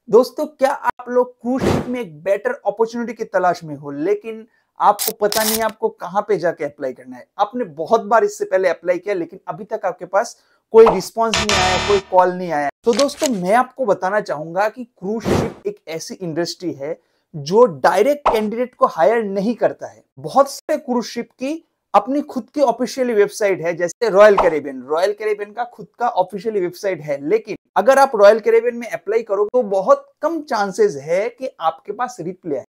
दोस्तों, क्या आप लोग क्रूज शिप में एक बेटर अपॉर्चुनिटी की तलाश में हो, लेकिन आपको पता नहीं है आपको कहां पे जाके अप्लाई करना है। आपने बहुत बार इससे पहले अप्लाई किया, लेकिन अभी तक आपके पास कोई रिस्पांस नहीं आया, कोई कॉल नहीं आया। तो दोस्तों, मैं आपको बताना चाहूंगा कि क्रूज शिप एक ऐसी इंडस्ट्री है जो डायरेक्ट कैंडिडेट को हायर नहीं करता है। बहुत सारे क्रूज शिप की अपनी खुद की ऑफिशियली वेबसाइट है, जैसे रॉयल कैरेबियन का खुद का ऑफिशियली वेबसाइट है। लेकिन अगर आप रॉयल कैरेबियन में अप्लाई करोगे तो बहुत कम चांसेस है कि आपके पास रिप्लाई आए।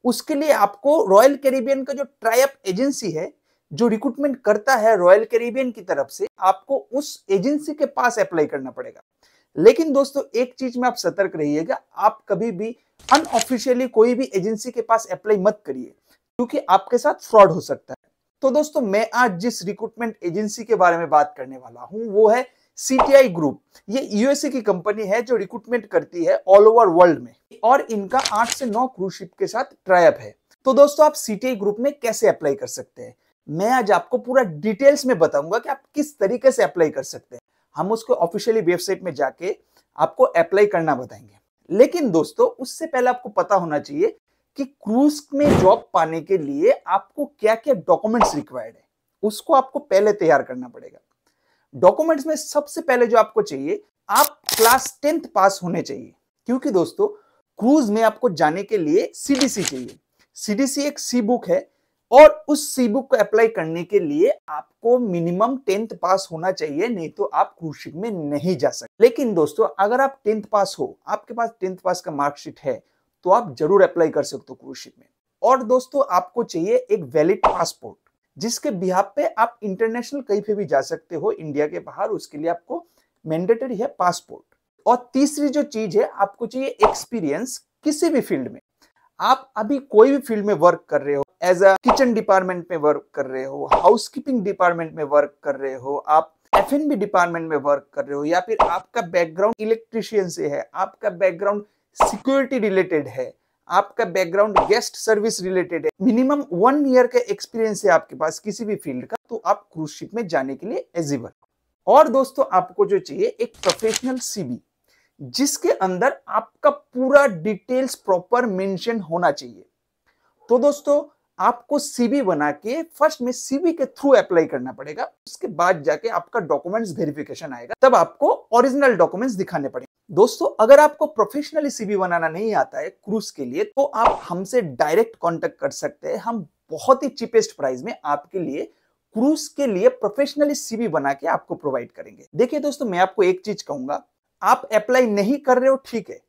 उसके लिए आपको रॉयल कैरेबियन का जो ट्राई अप एजेंसी है, जो रिक्रूटमेंट करता है रॉयल कैरेबियन की तरफ से, आपको उस एजेंसी के पास अप्लाई करना पड़ेगा। लेकिन दोस्तों, एक चीज में आप सतर्क रहिएगा, आप कभी भी अनऑफिशियली कोई भी एजेंसी के पास अप्लाई मत करिए, क्योंकि आपके साथ फ्रॉड हो सकता है। तो दोस्तों, मैं आज जिस रिक्रूटमेंट एजेंसी के बारे में बात करने वाला हूं वो है सीटीआई ग्रुप। ये यूएसए की कंपनी है जो रिक्रूटमेंट करती है ऑल ओवर वर्ल्ड में, और इनका 8 से 9 क्रूज शिप के साथ ट्राई अप है। तो दोस्तों, आप सीटीआई ग्रुप में कैसे अप्लाई कर सकते हैं, मैं आज आपको पूरा डिटेल्स में बताऊंगा कि आप किस तरीके से अप्लाई कर सकते हैं। हम उसको ऑफिशियली वेबसाइट में जाके आपको अप्लाई करना बताएंगे। लेकिन दोस्तों, उससे पहले आपको पता होना चाहिए कि क्रूज में जॉब पाने के लिए आपको क्या क्या डॉक्यूमेंट्स रिक्वायर्ड है, उसको आपको पहले तैयार करना पड़ेगा। डॉक्यूमेंट्स में सबसे पहले जो आपको चाहिए, आप क्लास 10th पास होने चाहिए, क्योंकि दोस्तों क्रूज में आपको जाने के लिए सीडीसी चाहिए। सीडीसी एक सी बुक है, और उस सी बुक को अप्लाई करने के लिए आपको मिनिमम 10th पास होना चाहिए, नहीं तो आप क्रूज शिप में नहीं जा सकते। लेकिन दोस्तों, अगर आप 10th पास हो, आपके पास 10th पास का मार्कशीट है, तो आप जरूर अप्लाई कर सकते हो क्रूज शिप में। और दोस्तों, आपको चाहिए एक वैलिड पासपोर्ट, जिसके बिहाफ पे आप इंटरनेशनल कहीं पे भी जा सकते हो इंडिया के बाहर। उसके लिए आपको मैंडेटरी है पासपोर्ट। और तीसरी जो चीज है, आपको चाहिए एक्सपीरियंस किसी भी फील्ड में। आप अभी कोई भी फील्ड में वर्क कर रहे हो, एज अ किचन डिपार्टमेंट में वर्क कर रहे हो, हाउसकीपिंग डिपार्टमेंट में वर्क कर रहे हो, आप एफएनबी डिपार्टमेंट में वर्क कर रहे हो, या फिर आपका बैकग्राउंड इलेक्ट्रिशियन से है, आपका बैकग्राउंड सिक्योरिटी रिलेटेड है, आपका बैकग्राउंड गेस्ट सर्विस रिलेटेड है, मिनिमम 1 ईयर का एक्सपीरियंस है आपके पास किसी भी फील्ड का, तो आप क्रूज शिप में जाने के लिए एलिजिबल। और दोस्तों, आपको जो चाहिए एक प्रोफेशनल सीवी, जिसके अंदर आपका पूरा डिटेल्स प्रॉपर मेंशन होना चाहिए। तो दोस्तों, आपको सीवी बना के फर्स्ट में सीवी के थ्रू अप्लाई करना पड़ेगा। उसके बाद जाके आपका डॉक्यूमेंट्स वेरिफिकेशन आएगा, तब आपको ओरिजिनल डॉक्यूमेंट्स दिखाने पड़ेंगे। दोस्तों, अगर आपको प्रोफेशनली सीवी बनाना नहीं आता है क्रूज के लिए, तो आप हमसे डायरेक्ट कांटेक्ट कर सकते हैं। हम बहुत ही चीपेस्ट प्राइस में आपके लिए क्रूज के लिए प्रोफेशनली सीवी बना के आपको प्रोवाइड करेंगे। देखिए दोस्तों, मैं आपको एक चीज कहूंगा, आप अप्लाई नहीं कर रहे हो ठीक है,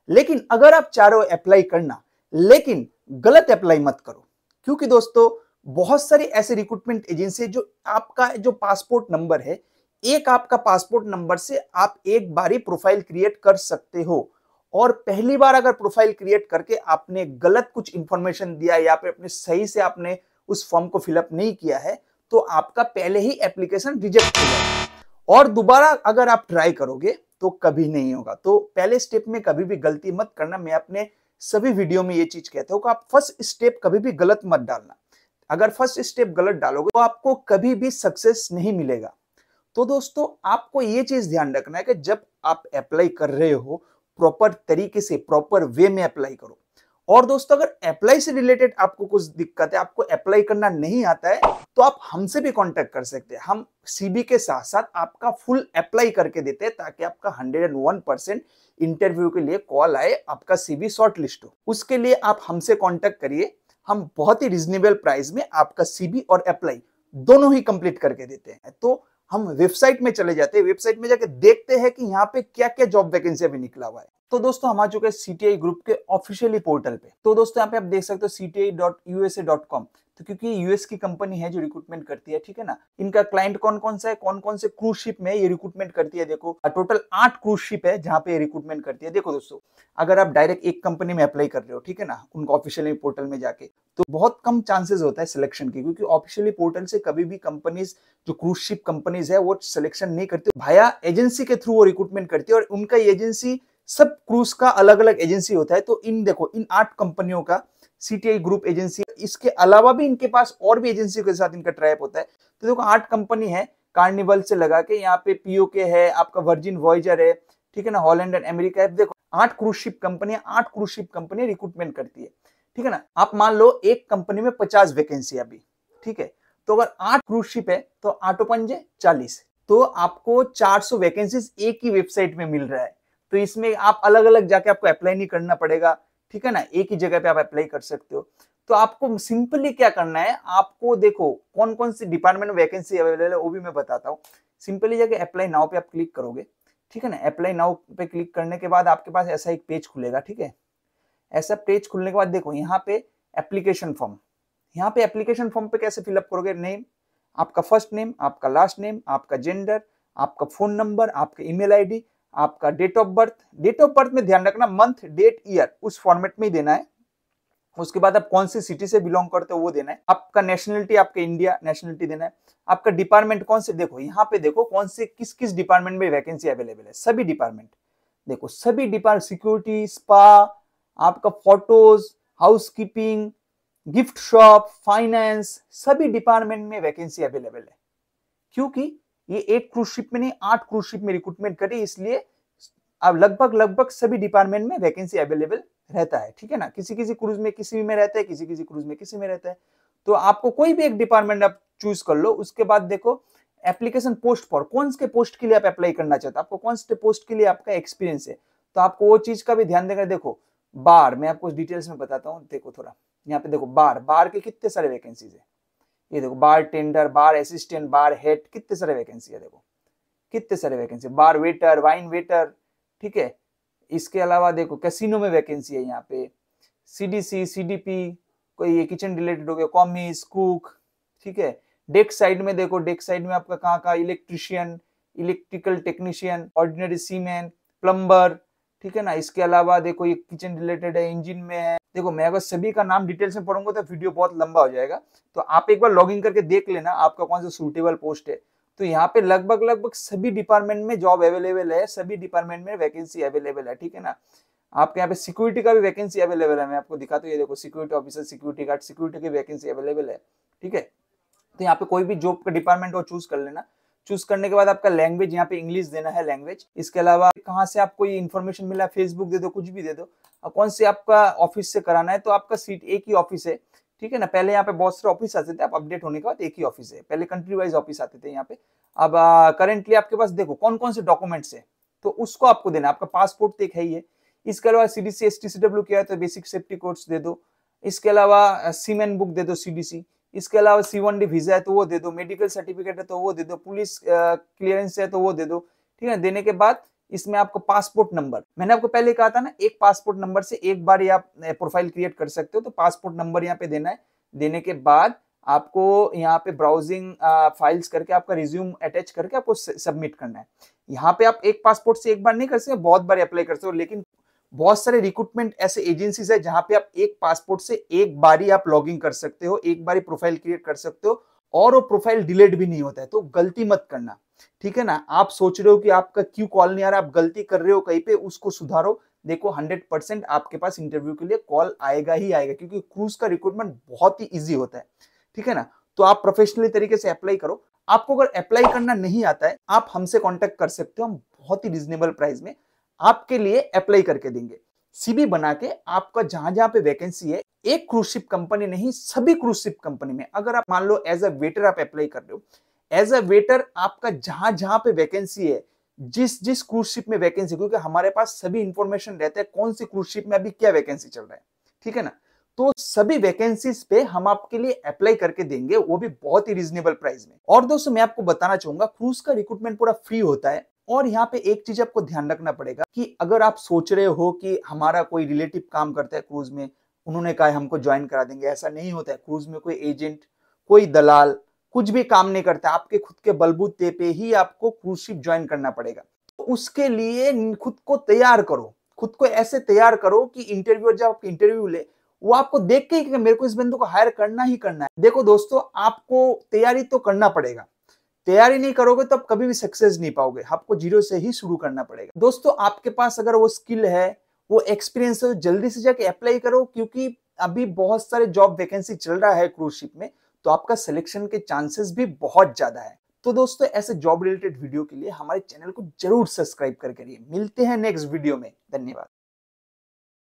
लेकिन अगर आप चाह रहे हो अप्लाई करना, लेकिन गलत अप्लाई मत करो। क्योंकि दोस्तों, बहुत सारी ऐसी रिक्रूटमेंट एजेंसी जो आपका जो पासपोर्ट नंबर है, एक आपका पासपोर्ट नंबर से आप एक बार ही प्रोफाइल क्रिएट कर सकते हो। और पहली बार अगर प्रोफाइल क्रिएट करके आपने गलत कुछ इंफॉर्मेशन दिया, या फिर अपने सही से आपने उस फॉर्म को फिलअप नहीं किया है, तो आपका पहले ही एप्लीकेशन रिजेक्ट हो जाएगा। और दोबारा अगर आप ट्राई करोगे तो कभी नहीं होगा। तो पहले स्टेप में कभी भी गलती मत करना। मैं अपने सभी वीडियो में ये चीज कहता हूं कि आप फर्स्ट स्टेप कभी भी गलत मत डालना। अगर फर्स्ट स्टेप गलत डालोगे तो आपको कभी भी सक्सेस नहीं मिलेगा। तो दोस्तों, आपको ये चीज ध्यान रखना है कि जब आप अप्लाई कर रहे हो, प्रॉपर तरीके से प्रॉपर वे में अप्लाई करो। और दोस्तों, अगर अप्लाई से रिलेटेड आपको कुछ दिक्कत है, आपको अप्लाई करना नहीं आता है, तो आप हमसे भी कांटेक्ट कर सकते हैं। हम सीबी के साथ साथ आपका फुल अप्लाई करके देते हैं, ताकि आपका 101% इंटरव्यू के लिए कॉल आए, आपका सीबी शॉर्ट लिस्ट हो। उसके लिए आप हमसे कांटेक्ट करिए। हम बहुत ही रिजनेबल प्राइस में आपका सीबी और अप्लाई दोनों ही कंप्लीट करके देते हैं। तो हम वेबसाइट में चले जाते हैं, वेबसाइट में जाके देखते हैं कि यहाँ पे क्या क्या जॉब वैकेंसी अभी निकला हुआ है। तो दोस्तों, हम आ चुके हैं सीटीआई ग्रुप के ऑफिशियली पोर्टल पे। तो दोस्तों, यहाँ पे आप देख सकते हो cti.usa.com। तो क्योंकि यूएस की कंपनी है जो रिक्रूटमेंट करती है, ठीक है ना। इनका क्लाइंट कौन कौन सा है, कौन कौन से क्रूज शिप में ये रिक्रूटमेंट करती है, देखो टोटल 8 क्रूज शिप है जहां पे रिक्रूटमेंट करती है। देखो दोस्तों, अगर आप डायरेक्ट एक कंपनी में अप्लाई कर रहे हो, ठीक है ना, उनका ऑफिशियली पोर्टल में जाके, तो बहुत कम चांसेस होता है सिलेक्शन की, क्योंकि ऑफिशियली पोर्टल से कभी भी कंपनीज जो क्रूज शिप कंपनीज है वो सिलेक्शन नहीं करती, भाया एजेंसी के थ्रू वो रिक्रूटमेंट करती है। और उनका एजेंसी सब क्रूज का अलग अलग एजेंसी होता है। तो इन देखो, इन 8 कंपनियों का सीटीआई ग्रुप एजेंसी, इसके अलावा भी इनके पास और भी एजेंसी के साथ इनका ट्राई अप होता है। तो देखो, 8 कंपनी है, कार्निवल से लगा के यहाँ पे पीओके है, आपका वर्जिन वॉयेजर है, ठीक है ना, हॉलैंड एंड अमेरिका है। देखो, 8 क्रूज शिप कंपनियां 8 क्रूज शिप कंपनी रिक्रूटमेंट करती है, ठीक है ना। आप मान लो एक कंपनी में 50 वैकेंसी अभी, ठीक है, तो अगर 8 क्रूज शिप है तो 8 पंजे 40, तो आपको 400 वैकेंसीज एक ही वेबसाइट में मिल रहा है। तो इसमें आप अलग अलग जाके आपको अप्लाई नहीं करना पड़ेगा, ठीक है ना, एक ही जगह पे आप अप्लाई कर सकते हो। तो आपको सिंपली क्या करना है, आपको देखो कौन कौन सी डिपार्टमेंट में वैकेंसी अवेलेबल है वो भी मैं बताता हूँ। सिंपली जाके अप्लाई नाउ पे आप क्लिक करोगे, ठीक है ना। अप्लाई नाउ पे क्लिक करने के बाद आपके पास ऐसा एक पेज खुलेगा, ठीक है। ऐसा पेज खुलने के बाद देखो यहाँ पे एप्लीकेशन फॉर्म, यहाँ पे एप्लीकेशन फॉर्म पे कैसे फिलअप करोगे, नेम, आपका फर्स्ट नेम, आपका लास्ट नेम, आपका जेंडर, आपका फोन नंबर, आपका ईमेल आईडी, आपका date of birth. Date of birth में ध्यान रखना मंथ डेट ईयर उस फॉर्मेट में ही देना है। उसके बाद आप कौन सी सिटी से बिलोंग करते हो वो देना है। आपका नेशनलिटी, आपका इंडिया नेशनलिटी देना है। आपका डिपार्टमेंट कौन से, देखो यहाँ पे देखो कौन से किस किस डिपार्टमेंट में वैकेंसी अवेलेबल है, सभी डिपार्टमेंट देखो, सभी डिपार्टमेंट, सिक्योरिटी, स्पा, आपका photos, housekeeping, gift shop, finance, सभी डिपार्टमेंट में वैकेंसी अवेलेबल है। क्योंकि ये एक क्रूज शिप में नहीं 8 क्रूज शिप में रिक्रूटमेंट करी, इसलिए अब लगभग सभी डिपार्टमेंट में वैकेंसी अवेलेबल रहता है, ठीक है ना। किसी किसी क्रूज में किसी में रहता है, किसी किसी क्रूज में किसी में रहता है। तो आपको कोई भी एक डिपार्टमेंट आप चूज कर लो। उसके बाद देखो एप्लीकेशन पोस्ट फॉर, कौन से पोस्ट के लिए आप अप्लाई करना चाहते हो, आपको कौन से पोस्ट के लिए आपका एक्सपीरियंस है, तो आपको वो चीज का भी ध्यान देकर देखो। बार मैं आपको डिटेल्स में बताता हूँ, देखो थोड़ा यहाँ पे देखो, बार के कितने सारे वैकेंसीज है। ये देखो बार टेंडर, बार असिस्टेंट, बार हेड, कितने सारे वैकेंसी है, देखो कितने सारे वैकेंसी, बार वेटर, वाइन वेटर, ठीक है। इसके अलावा देखो कैसीनो में वैकेंसी है यहाँ पे, सीडीसी, सीडीपी, कोई ये किचन रिलेटेड हो गया, कॉमिस, कुक, ठीक है। डेस्क साइड में देखो, डेस्क साइड में आपका कहाँ electrician, electrical technician, ordinary seaman, plumber, ठीक है ना। इसके अलावा देखो ये किचन रिलेटेड है, इंजन में है। देखो मैं अगर सभी का नाम डिटेल्स में पढ़ूंगा तो वीडियो बहुत लंबा हो जाएगा, तो आप एक बार लॉगिन करके देख लेना आपका कौन सा सूटेबल पोस्ट है। तो यहाँ पे लगभग सभी डिपार्टमेंट में जॉब अवेलेबल है, सभी डिपार्टमेंट में वैकेंसी अवेलेबल है, ठीक है ना। आपके यहाँ पे सिक्योरिटी का भी वैकेंसी अवेलेबल है, मैं आपको दिखाता हूँ, ये देखो security officer, security guard, security की वैकेंसी अवेलेबल है, ठीक है। तो यहाँ पे कोई भी जॉब का डिपार्टमेंट वो चूज कर लेना। चूज करने के बाद आपका लैंग्वेज यहाँ पे इंग्लिश देना है, लैंग्वेज। इसके अलावा कहाँ से आपको ये इन्फॉर्मेशन मिला, फेसबुक दे दो, कुछ भी दे दो। और कौन से आपका ऑफिस से कराना है, तो आपका सीट एक ही ऑफिस है, ठीक है ना। पहले यहाँ पे बहुत सारे ऑफिस आते थे, अब अपडेट होने के बाद एक ही ऑफिस है, पहले कंट्री वाइज ऑफिस आते थे यहाँ पे। अब करेंटली आपके पास देखो कौन कौन से डॉक्यूमेंट्स है, तो उसको आपको देना। आपका पासपोर्ट तो एक है ही है। इसके अलावा सीडीसी, एसटीसीडब्ल्यू किया है तो बेसिक सेफ्टी कोड्स दे दो। इसके अलावा सीमेन बुक दे दो, सीडीसी। इसके अलावा C1D वीजा है तो वो दे दो, मेडिकल सर्टिफिकेट है तो वो दे दो, पुलिस क्लियरेंस है तो वो दे दो, ठीक है। देने के बाद इसमें आपको पासपोर्ट नंबर, मैंने आपको पहले कहा था ना, एक पासपोर्ट नंबर से एक बार ही आप प्रोफाइल क्रिएट कर सकते हो, तो पासपोर्ट नंबर यहाँ पे देना है। देने के बाद आपको यहाँ पे ब्राउजिंग फाइल्स करके आपका रिज्यूम अटैच करके आपको सबमिट करना है। यहाँ पे आप एक पासपोर्ट से एक बार नहीं कर सकते, बहुत बार अप्लाई कर सकते हो, लेकिन बहुत सारे रिक्रूटमेंट ऐसे एजेंसीज है जहां पे आप एक पासपोर्ट से एक बार ही आप लॉगिन कर सकते हो, एक बार ही प्रोफाइल क्रिएट कर सकते हो, और वो प्रोफाइल डिलीट भी नहीं होता है। तो गलती मत करना, ठीक है ना। आप सोच रहे हो कि आपका क्यों कॉल नहीं आ रहा, आप गलती कर रहे हो कहीं पे, उसको सुधारो। देखो 100% आपके पास इंटरव्यू के लिए कॉल आएगा ही आएगा, क्योंकि क्रूज का रिक्रूटमेंट बहुत ही ईजी होता है, ठीक है ना। तो आप प्रोफेशनली तरीके से अप्लाई करो। आपको अगर अप्लाई करना नहीं आता है, आप हमसे कॉन्टेक्ट कर सकते हो, हम बहुत ही रिजनेबल प्राइस में आपके लिए अप्लाई करके देंगे। सीवी बना के आपका जहां जहां पे वैकेंसी है, एक क्रूज शिप कंपनी नहीं, सभी क्रूज शिप कंपनी में अगर आप मान लो एज अ वेटर आप अप्लाई कर रहे हो, एज अ वेटर आपका जहां जहां पे वैकेंसी है, जिस जिस क्रूज शिप में वैकेंसी, क्योंकि हमारे पास सभी इंफॉर्मेशन रहता है कौन सी क्रूज शिप में अभी क्या वैकेंसी चल रहा है, ठीक है ना। तो सभी वैकेंसीज पे हम आपके लिए अप्लाई करके देंगे, वो भी बहुत ही रीजनेबल प्राइस में। और दोस्तों मैं आपको बताना चाहूंगा, क्रूज का रिक्रूटमेंट पूरा फ्री होता है। और यहाँ पे एक चीज आपको ध्यान रखना पड़ेगा कि अगर आप सोच रहे हो कि हमारा कोई रिलेटिव काम करता है क्रूज में, उन्होंने कहा हमको ज्वाइन करा देंगे, ऐसा नहीं होता है। क्रूज में कोई एजेंट, कोई दलाल कुछ भी काम नहीं करता, आपके खुद के बलबूते पे ही आपको क्रूज शिप ज्वाइन करना पड़ेगा। तो उसके लिए खुद को तैयार करो, खुद को ऐसे तैयार करो कि इंटरव्यूअर जब आप इंटरव्यू ले, वो आपको देख के कि मेरे को इस बंदे को हायर करना ही करना है। देखो दोस्तों, आपको तैयारी तो करना पड़ेगा, तैयारी नहीं करोगे तो आप कभी भी सक्सेस नहीं पाओगे, आपको जीरो से ही शुरू करना पड़ेगा। दोस्तों आपके पास अगर वो स्किल है, वो एक्सपीरियंस है, जल्दी से जाके अप्लाई करो, क्योंकि अभी बहुत सारे जॉब वैकेंसी चल रहा है क्रूज शिप में, तो आपका सिलेक्शन के चांसेस भी बहुत ज्यादा है। तो दोस्तों ऐसे जॉब रिलेटेड वीडियो के लिए हमारे चैनल को जरूर सब्सक्राइब करके रहिए। मिलते हैं नेक्स्ट वीडियो में, धन्यवाद।